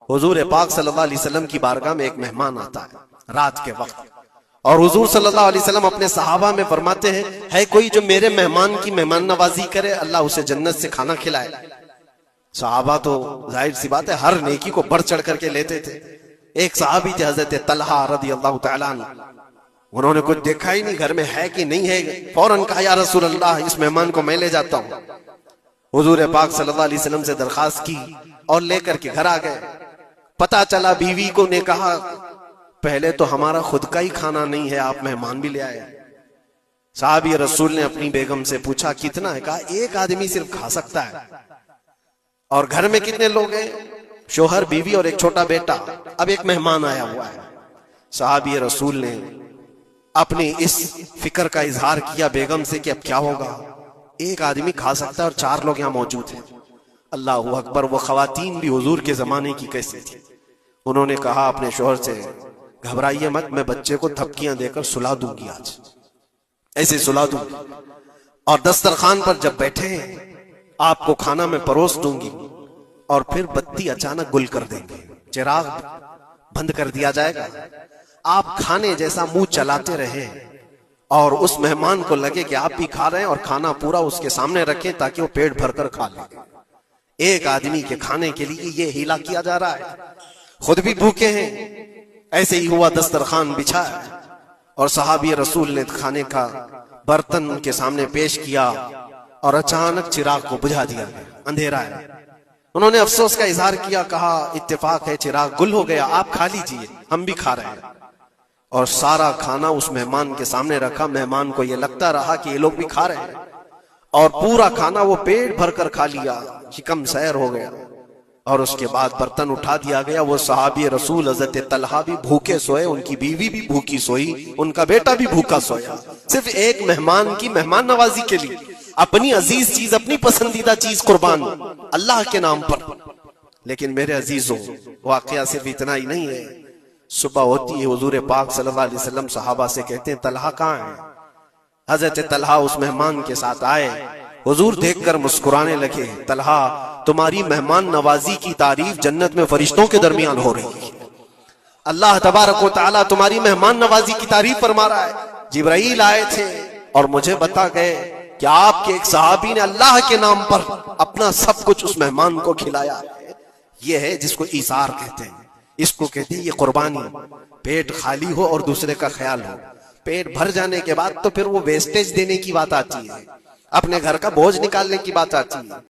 हुजूर पाक सल्लल्लाहु अलैहि वसल्लम की बारगाह में एक मेहमान आता है रात के वक्त, और हुजूर सल्लल्लाहु अलैहि वसल्लम अपने सहाबा में फरमाते हैं, है कोई जो मेरे मेहमान की मेहमान नवाजी करे, अल्लाह उसे जन्नत से खाना खिलाए। सहाबा तो जाहिर सी बात है हर नेकी को बढ़ चढ़ करके लेते थे। एक सहाबी थे हजरत तलहा रदी अल्लाह तआला अन्हु, उन्होंने कुछ देखा ही नहीं घर में है कि नहीं है, फौरन कहा या रसूल अल्लाह इस मेहमान को मैं ले जाता हूं। हुजूर पाक सल्लल्लाहु अलैहि वसल्लम से दरखास्त की और लेकर के घर आ गए। पता चला बीवी को ने कहा, पहले तो हमारा खुद का ही खाना नहीं है, आप मेहमान भी ले आए। साहब ये रसूल ने अपनी बेगम से पूछा कितना है, कहा एक आदमी सिर्फ खा सकता है। और घर में कितने लोग हैं, शोहर बीवी और एक छोटा बेटा, अब एक मेहमान आया हुआ है। साहब ये रसूल ने अपनी इस फिक्र का इजहार किया बेगम से कि अब क्या होगा, एक आदमी खा सकता है और 4 लोग यहाँ मौजूद हैं। अल्लाह अकबर, वो खवातीन भी हुजूर के जमाने की कैसे थी। उन्होंने कहा अपने शोहर से, घबराइए मत, मैं बच्चे को थपकियां देकर सुला दूंगी, आज ऐसे सुला दूंगी, और दस्तरखान पर जब बैठे आपको खाना में परोस दूंगी, और फिर बत्ती अचानक गुल कर देंगे, चिराग बंद कर दिया जाएगा, आप खाने जैसा मुंह चलाते रहे और उस मेहमान को लगे कि आप भी खा रहे हैं, और खाना पूरा उसके सामने रखें ताकि वो पेट भरकर खा ले। एक आदमी के खाने के लिए ये हीला किया जा रहा है, खुद भी भूखे हैं। ऐसे ही हुआ, दस्तरखान बिछा और सहाबी रसूल ने खाने का बर्तन उनके सामने पेश किया और अचानक चिराग को बुझा दिया, अंधेरा है। उन्होंने अफसोस का इजहार किया, कहा इत्तेफाक है चिराग गुल हो गया, आप खा लीजिए, हम भी खा रहे हैं। और सारा खाना उस मेहमान के सामने रखा। मेहमान को यह लगता रहा कि ये लोग भी खा रहे हैं, और पूरा खाना वो पेट भरकर खा लिया, शिकम सैर हो गया। और उसके बाद बर्तन उठा दिया गया। वो सहाबी रसूल हजरत तलहा भी भूखे सोए, उनकी बीवी भी भूखी सोई, उनका बेटा भी भूखा सोया, सिर्फ एक मेहमान की मेहमान नवाजी के लिए अपनी अजीज चीज, अपनी पसंदीदा चीज कुर्बान अल्लाह के नाम पर। लेकिन मेरे अजीजों, वाकया सिर्फ इतना ही नहीं है। सुबह होती है, हुजूर पाक सल्लल्लाहु अलैहि वसल्लम सहाबा से कहते हैं, तलहा कहाँ है? हजरत तलहा उस मेहमान के साथ आए, हुजूर देखकर मुस्कुराने लगे, तलहा तुम्हारी मेहमान नवाजी की तारीफ जन्नत में फरिश्तों के दरमियान हो रही है। अल्लाह तबारक व तआला तुम्हारी मेहमान नवाजी की तारीफ फरमा रहा है। जिब्राइल आए थे और मुझे बता गए कि आपके एक सहाबी ने अल्लाह के नाम पर अपना सब कुछ उस मेहमान को खिलाया। यह है जिसको ईसार कहते हैं, इसको कहते हैं ये कुर्बानी। पेट खाली हो और दूसरे का ख्याल हो। पेट भर जाने के बाद तो फिर वो वेस्टेज देने की बात आती है, अपने घर का बोझ निकालने की बात आती है।